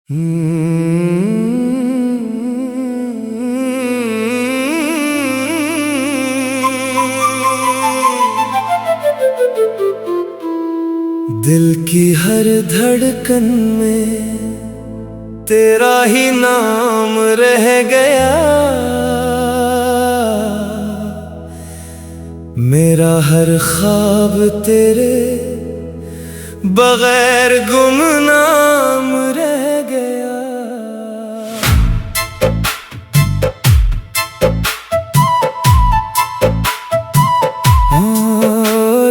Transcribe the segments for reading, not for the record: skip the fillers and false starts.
दिल की हर धड़कन में तेरा ही नाम रह गया। मेरा हर ख्वाब तेरे बगैर गुमनाम रह गया।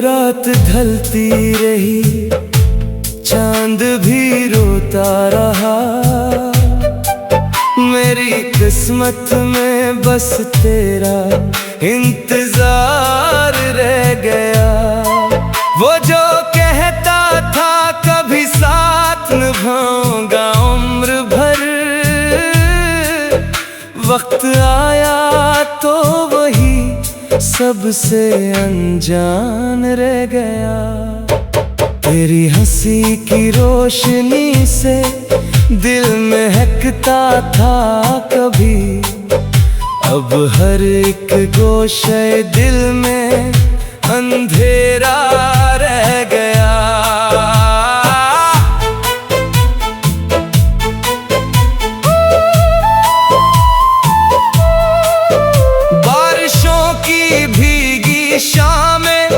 रात ढलती रही, चांद भी रोता रहा। मेरी किस्मत में बस तेरा इंतजार रह गया। वो जो कहता था कभी साथ निभाऊंगा उम्र भर, वक्त आया तो वही सबसे अनजान रह गया। तेरी हंसी की रोशनी से दिल महकता था कभी, अब हर एक गोशे दिल में अंधेरा रह गया। बारिशों की भीगी शामें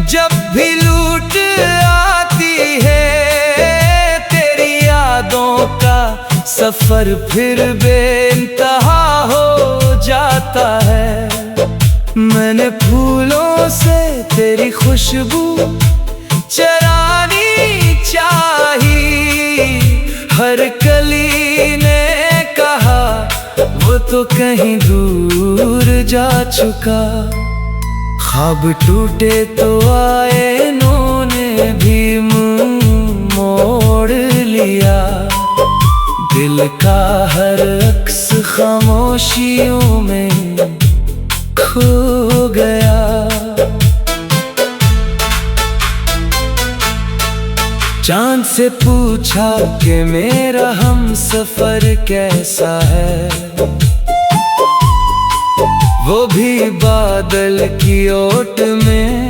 जब भी लूट आती है, तेरी यादों का सफर फिर बेइंतहा हो जाता है। मैंने फूलों से तेरी खुशबू चरानी चाहिए। हर कली ने कहा वो तो कहीं दूर जा चुका। ख्वाब टूटे तो आए, इन्होंने भी मुंह मोड़ लिया। दिल का हर अक्स खामोशियों में खो गया। चांद से पूछा कि मेरा हमसफर कैसा है, वो भी बादल की ओट में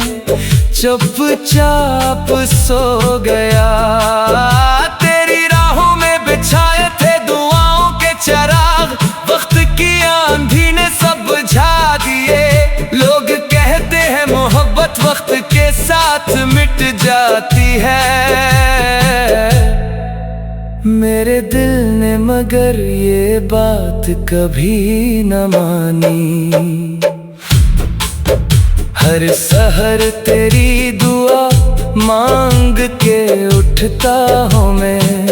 चुपचाप सो गया। तेरी राहों में बिछाए थे दुआओं के चिराग, वक्त की आंधी ने सब बुझा दिए। लोग कहते हैं मोहब्बत वक्त के साथ मिट जाती है, मेरे दिल ने मगर ये बात कभी न मानी। हर सहर तेरी दुआ मांग के उठता हूँ मैं,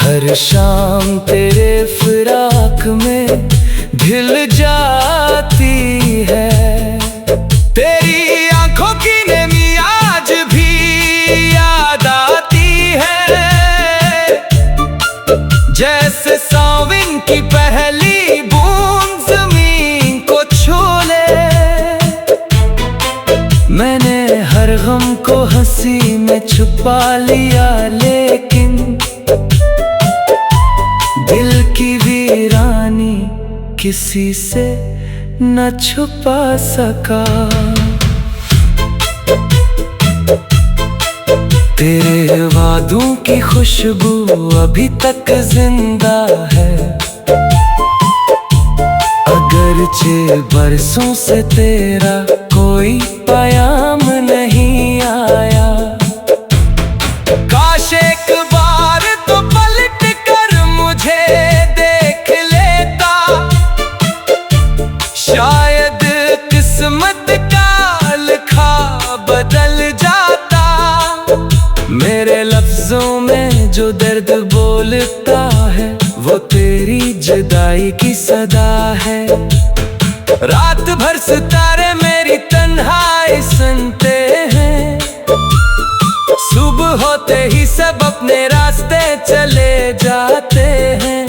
हर शाम तेरे फिराक में ढल जाती है। तेरी आंखों की नमी आज भी याद आती है, जैसे सावन की पहली बूंद जमीन को छू ले। मैंने हर गम को हंसी में छुपा लिया, लेकिन दिल की वीरानी किसी से न छुपा सका। तेरे वादों की खुशबू अभी तक जिंदा है, अगरचे बरसों से तेरा कोई पैगाम नहीं आया। काश एक बार तो पलट कर मुझे देख लेता, शायद किस्मत का लिखा बदल जाता। मेरे लफ्जों में जो दर्द बोलता है, वो तेरी जुदाई की सदा है। रात भर सितारे मेरी तन्हाई सुनते हैं, सुबह होते ही सब अपने रास्ते चले जाते हैं।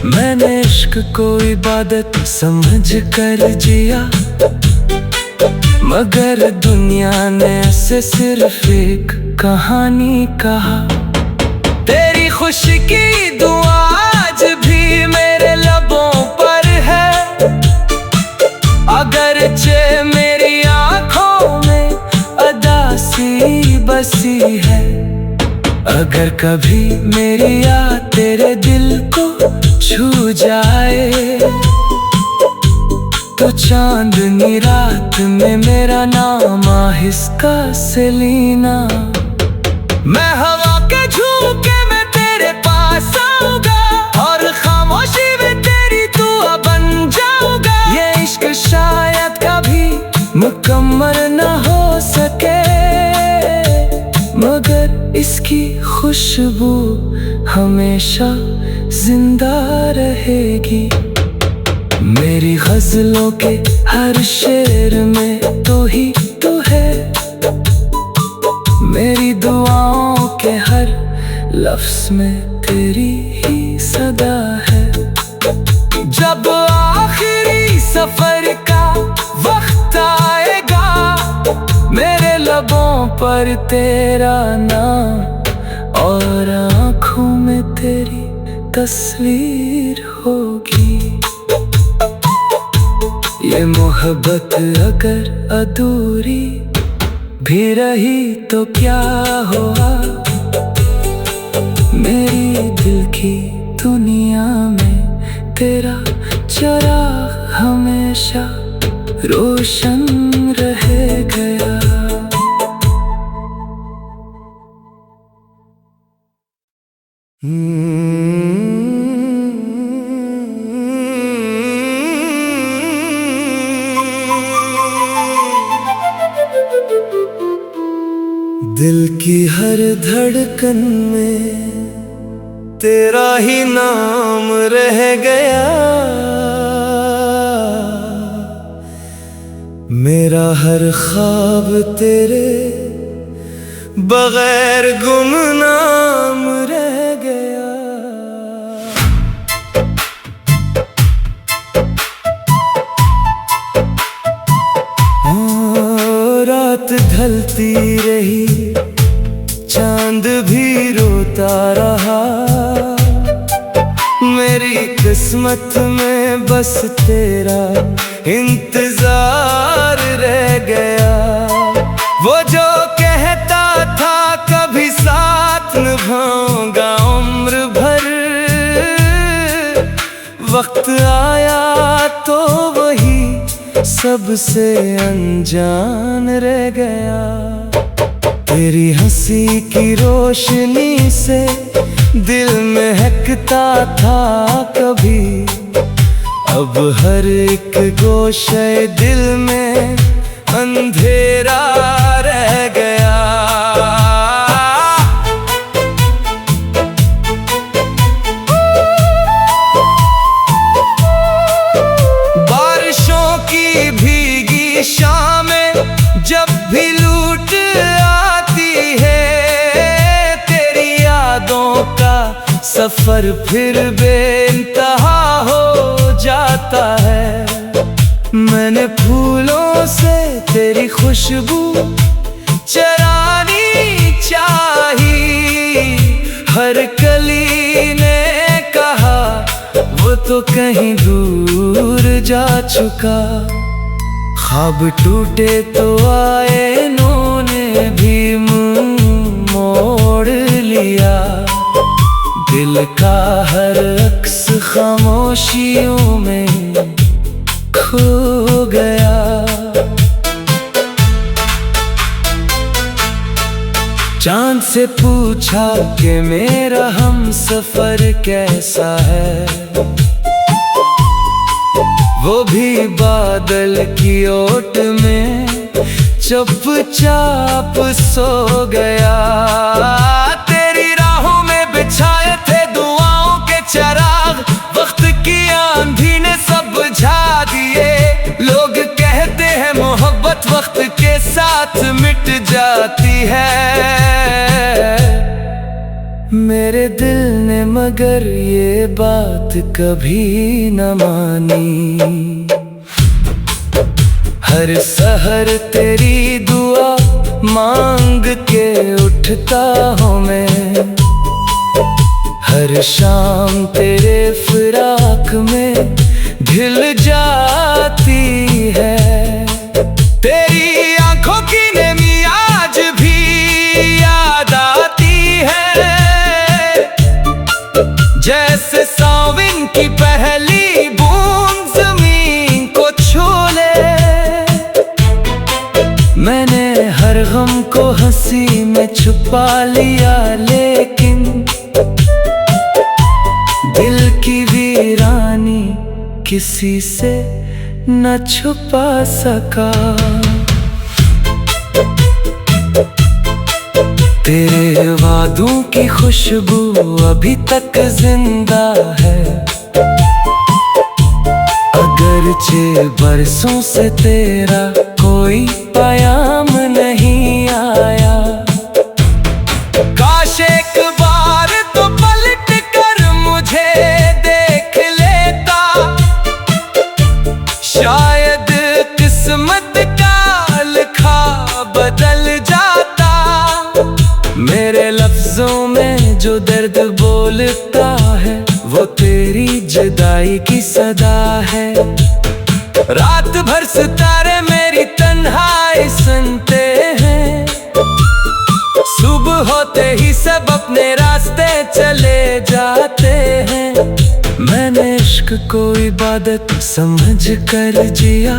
मैंने इश्क को इबादत समझ कर जिया, मगर दुनिया ने ऐसे सिर्फ एक कहानी कहा। तेरी खुशी की दुआ आज भी मेरे लबों पर है। अगरचे मेरी आंखों में अदासी बसी है, अगर कभी मेरी याद तेरे दिल को छू जाए तो चांदनी रात में मेरा नाम आहिस्ता से लेना। मैं हवा के झोंके में तेरे पास आऊंगा और खामोशी में तेरी दुआ बन जाऊंगा। ये इश्क शायद कभी मुकम्मल न हो सके, मगर इसकी खुशबू हमेशा जिंदा रहेगी। मेरी गजलों के हर शेर में तो ही तू है, मेरी दुआओं के हर लफ्ज में तेरी ही सदा है। जब आखिरी सफर का वक्त आएगा मेरे लबों पर तेरा नाम और आँखों में तेरी तस्वीर होगी। ये मोहब्बत अगर अधूरी भी रही तो क्या हुआ, मेरी दिल की दुनिया में तेरा चिराग हमेशा रोशन रह गया। दिल की हर धड़कन में तेरा ही नाम रह गया, मेरा हर ख्वाब तेरे बगैर गुमनाम रह गया। रात ढलती रही चांद भी रोता रहा, मेरी किस्मत में बस तेरा इंतजार रह गया। वो जो कहता था कभी साथ निभाऊंगा उम्र भर, वक्त आया तो वही सबसे अनजान रह गया। तेरी हंसी की रोशनी से दिल महकता था कभी, अब हर एक गोशे दिल में अंधेरा रह गया। बारिशों की भीगी शामें जब भी लूट आती है, तेरी यादों का सफर फिर बेइंतहा हो जाता है। मैंने फूलों से तेरी खुशबू चरानी चाही, हर कली ने कहा वो तो कहीं दूर जा चुका। ख्वाब टूटे तो आए इन्होंने भी मुंह मोड़ लिया, दिल का हर अक्स खामोशियों में खो गया। चांद से पूछा कि मेरा हम सफर कैसा है, वो भी बादल की ओट में चुपचाप सो गया। तेरी राहों में बिछाए थे दुआओं के चिराग, वक्त की आंधी ने सब बुझा दिए। लोग कहते हैं मोहब्बत वक्त के साथ मिट जाती है, मेरे दिल ने मगर ये बात कभी न मानी। हर सहर तेरी दुआ मांग के उठता हूँ मैं, हर शाम तेरे फिराक में ढिल जाती है। तेरी आंखों की नमी आज भी याद आती है, जैसे सावन की पहली बूंद जमीन को छू ले। मैंने हर गम को हंसी में छुपा लिया, लेकिन दिल की वीरानी किसी से न छुपा सका। तेरे वादों की खुशबू अभी तक जिंदा है, अगरचे बरसों से तेरा कोई पैगाम नहीं आया। काश एक बार तो पलट कर मुझे देख लेता, शायद किस्मत का लिखा बदल जाता। मेरे लफ्जों में जो दर्द बोलता है वो तेरी जुदाई की सदा है। रात भर सितारे मेरी तन्हाई सुनते हैं, सुबह होते ही सब अपने रास्ते चले जाते हैं। मैंने इश्क को इबादत समझ कर जिया,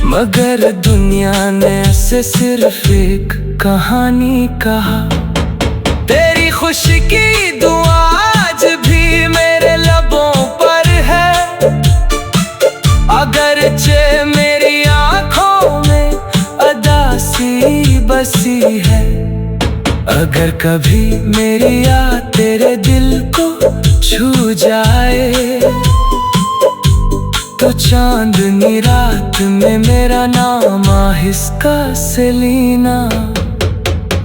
मगर दुनिया ने ऐसे सिर्फ एक कहानी कहा। तेरी खुशी की दुआ आज भी मेरे लबों पर है, अगरचे मेरी आंखों में अदासी बसी है। अगर कभी मेरी याद तेरे दिल को छू जाए, तो चांदनी रात में मेरा नाम आहिस्ता से लेना।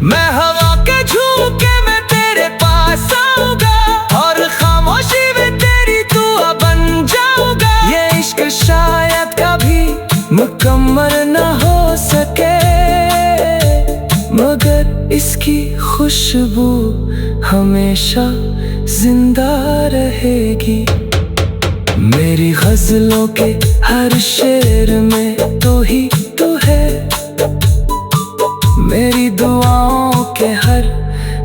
मैं हवा के झोंके में तेरे पास आऊंगा, और खामोशी में तेरी दुआ बन जाऊंगा। ये इश्क शायद कभी मुकम्मल न हो सके, मगर इसकी खुशबू हमेशा जिंदा रहेगी। मेरी गजलों के हर शेर में तो ही तो है, मेरी दुआओं के हर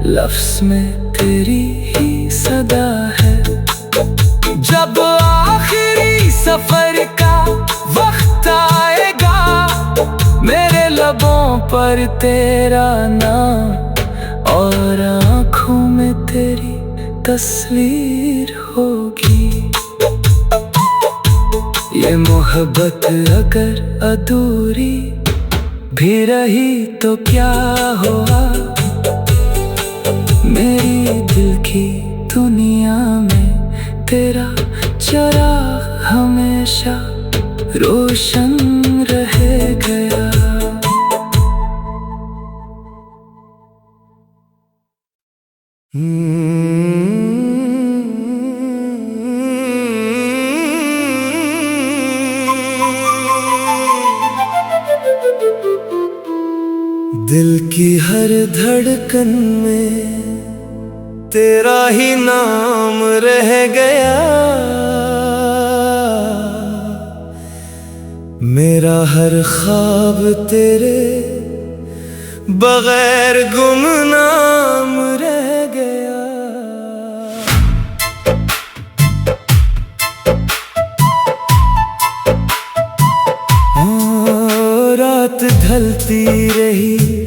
लफ्ज में तेरी ही सदा है। जब आखिरी सफर का वक्त आएगा, मेरे लबों पर तेरा नाम और आँखों में तेरी तस्वीर होगी। ये मोहब्बत अगर अधूरी भी रही तो क्या हुआ, मेरी दिल की दुनिया में तेरा चिराग हमेशा रोशन रह गया। दिल की हर धड़कन में तेरा ही नाम रह गया, मेरा हर ख्वाब तेरे बगैर गुमनाम रह गया। रात ढलती रही,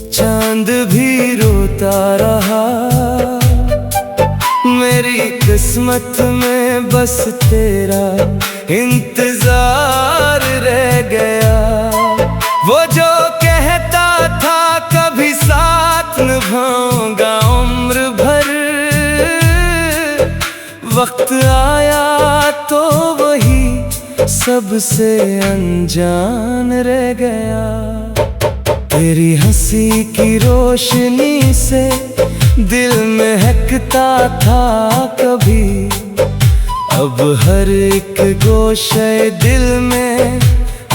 चांद भी रोता रहा, मेरी किस्मत में बस तेरा इंतजार रह गया। वो जो कहता था कभी साथ निभाऊंगा उम्र भर, वक्त आया तो वही सबसे अनजान रह गया। तेरी हंसी की रोशनी से दिल महकता था कभी, अब हर एक गोशे दिल में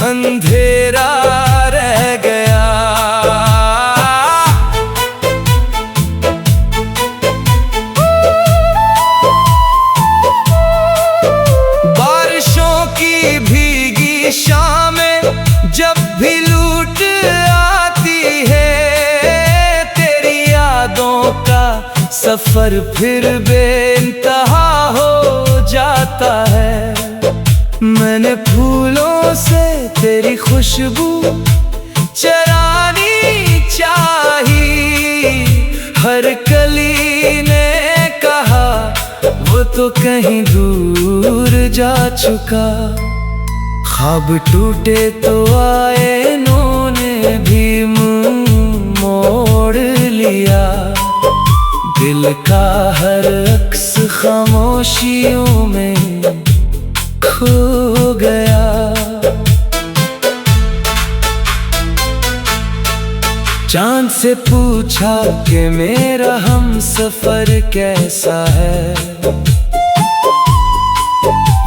अंधेरा रह गया। सफर फिर बेइंतहा हो जाता है। मैंने फूलों से तेरी खुशबू चरानी चाहिए। हर कली ने कहा वो तो कहीं दूर जा चुका। ख्वाब टूटे तो आए इन्होंने भी मुंह मोड़ लिया। दिल का हर अक्स खामोशियों में खो गया। चांद से पूछा कि मेरा हमसफर कैसा है।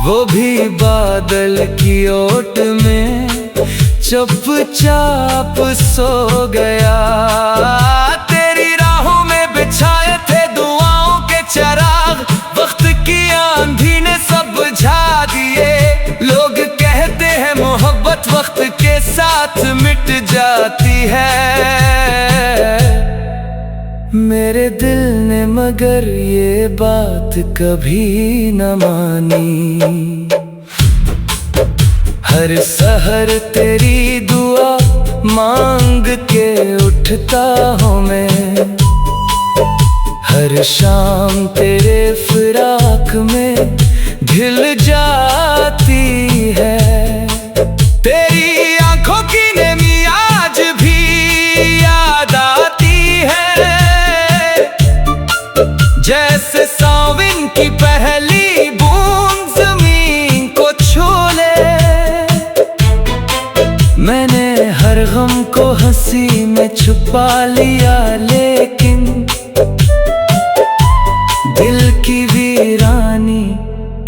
वो भी बादल की ओट में चुपचाप सो गया। तेरी राहों में बिछाए थे दुआओं के चिराग, वक्त की आंधी ने सब बुझा दिए। लोग कहते हैं मोहब्बत वक्त के साथ मिट जाती है। मेरे दिल ने मगर ये बात कभी न मानी। हर सहर तेरी दुआ मांग के उठता हूँ मैं। हर शाम तेरे फिराक में ढल जाती है। तेरी आंखों की नमी आज भी याद आती है। जैसे सावन की पहली बूंद जमीन को छू ले। मैंने हर गम को हंसी में छुपा लिया, लेकिन दिल की वीरानी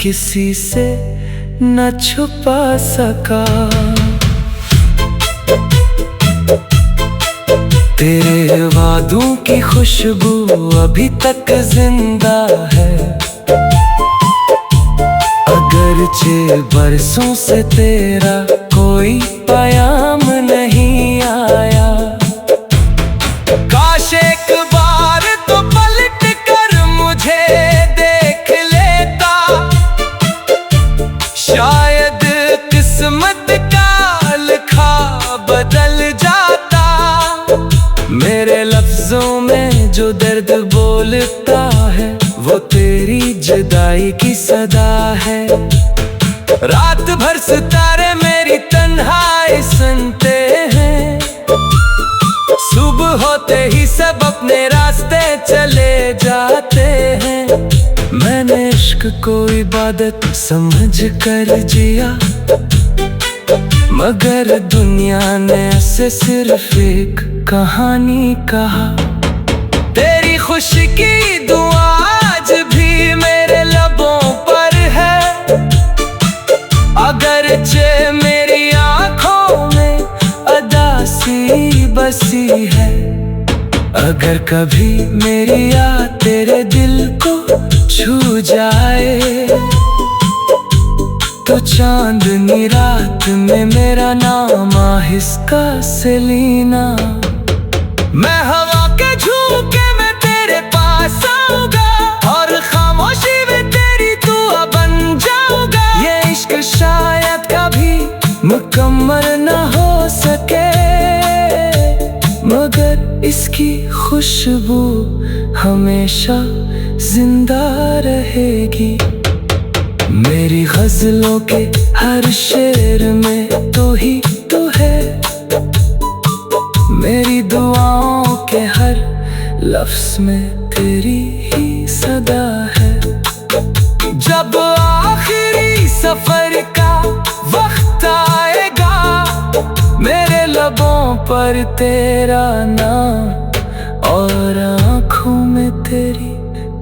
किसी से न छुपा सका। तेरे वादों की खुशबू अभी तक जिंदा है। अगरचे बरसों से तेरा कोई पैगाम नहीं आया। काश एक बार तो पलट कर मुझे देख लेता। शायद किस्मत का लिखा बदल जाता। मेरे लफ्जों में जो दर्द बोलता है वो तेरी जुदाई की सदा है। रात भर सितारे मेरी तन्हाई सुनते हैं। सुबह होते ही सब अपने रास्ते चले जाते हैं। मैंने इश्क को इबादत समझ कर जिया, मगर दुनिया ने ऐसे सिर्फ एक कहानी कहा। तेरी खुशी की दुआ आज भी मेरे लबों पर है। अगरचे मेरी आंखों में अदासी बसी है। अगर कभी मेरी याद तेरे दिल को छू जाए तो चांदनी रात में मेरा नाम आहिस्ता से लेना। मैं हवा के झोंके में तेरे पास आऊंगा और खामोशी में तेरी दुआ बन जाऊंगा। ये इश्क शायद कभी मुकम्मल न हो सके, मगर इसकी खुशबू हमेशा जिंदा रहेगी। मेरी गजलों के हर शेर में तो ही तो है। मेरी दुआओं के हर लफ्ज में तेरी ही सदा है। जब आखिरी सफर का वक्त आएगा, मेरे लबों पर तेरा नाम और आँखों में तेरी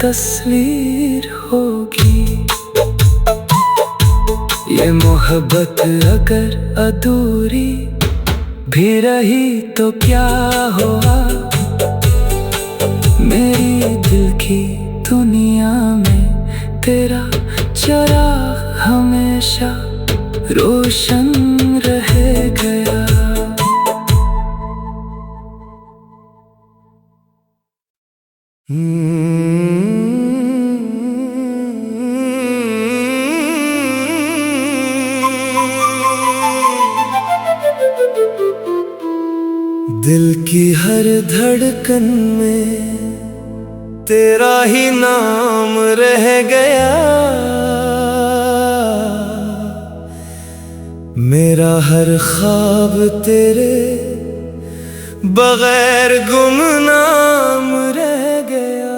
तस्वीर होगी। ये मोहब्बत अगर अधूरी भी रही तो क्या हुआ। मेरी दिल की दुनिया में तेरा चिराग हमेशा रोशन रह गया। की हर धड़कन में तेरा ही नाम रह गया। मेरा हर ख्वाब तेरे बगैर गुमनाम रह गया।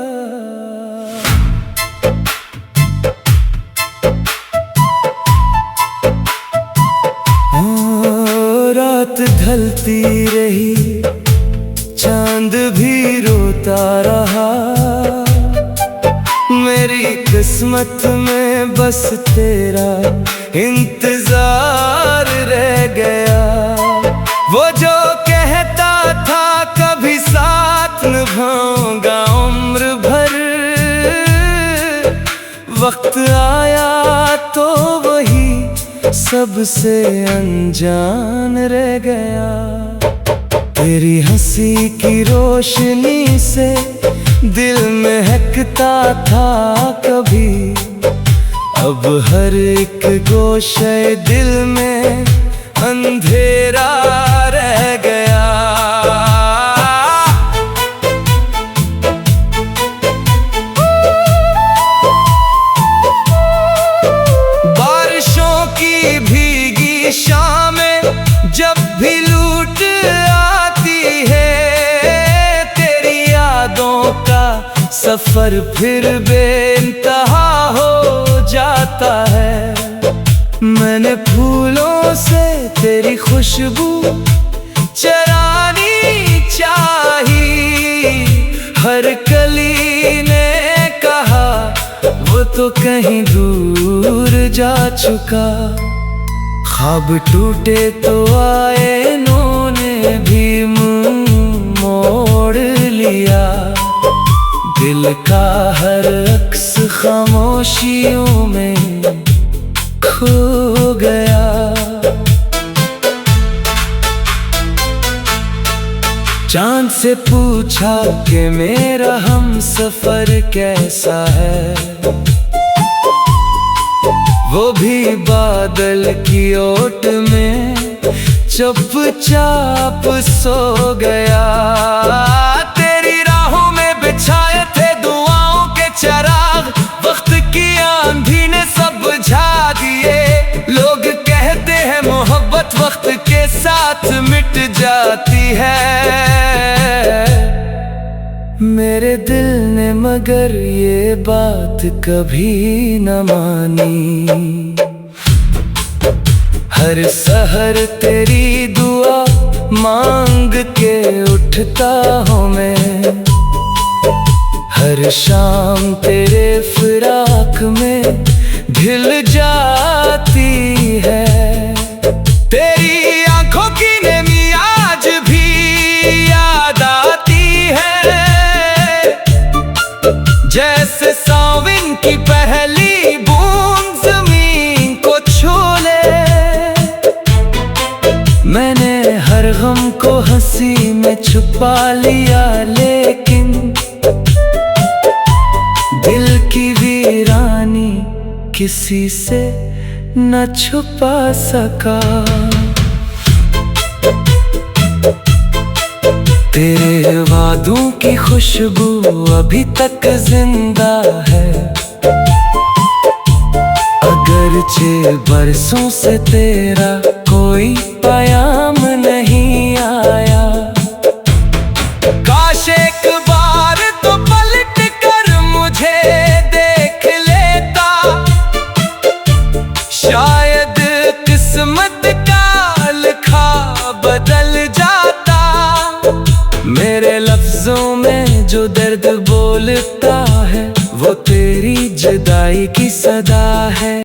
रात ढलती रही, चांद भी रोता रहा। मेरी किस्मत में बस तेरा इंतजार रह गया। वो जो कहता था कभी साथ निभाऊंगा उम्र भर, वक्त आया तो वही सबसे अनजान रह गया। तेरी हंसी की रोशनी से दिल महकता था कभी, अब हर एक गोशे दिल में अंधेरा रह गया। बारिशों की भीगी शामें जब भी लूट आती है, तेरी यादों का सफर फिर बेइंतहा हो जाता है। मैंने फूलों से तेरी खुशबू चरानी चाही, हर कली ने कहा वो तो कहीं दूर जा चुका। ख्वाब टूटे तो आए, इन्होंने भी मुंह मोड़ लिया। दिल का हर अक्स खामोशियों में खो गया। चांद से पूछा कि मेरा हमसफर कैसा है, वो भी बादल की ओट में चुपचाप सो गया। तेरी राहों में बिछाए थे दुआओं के चराग, वक्त की आंधी ने सब बुझा दिए। लोग कहते हैं मोहब्बत वक्त के साथ मिट जाती है, मेरे दिल ने मगर ये बात कभी न मानी। हर सहर तेरी दुआ मांग के उठता हूँ मैं, हर शाम तेरे फिराक में ढल जाती है। तेरी आंखों की नमी आज भी याद आती है, जैसे सावन की पहली बूंद जमीन को छू ले। मैंने हर गम को हंसी में छुपा लिया, लेकिन दिल की वीरानी किसी से न छुपा सका। तेरे वादों की खुशबू अभी तक जिंदा है, अगरचे बरसों से तेरा कोई पैगाम नहीं आया। काश एक बार तो पलट कर मुझे देख लेता, शायद किस्मत का लिखा बदल जाता। मेरे लफ्जों में जो दर्द बोलता है, वो तेरी जुदाई की सदा है।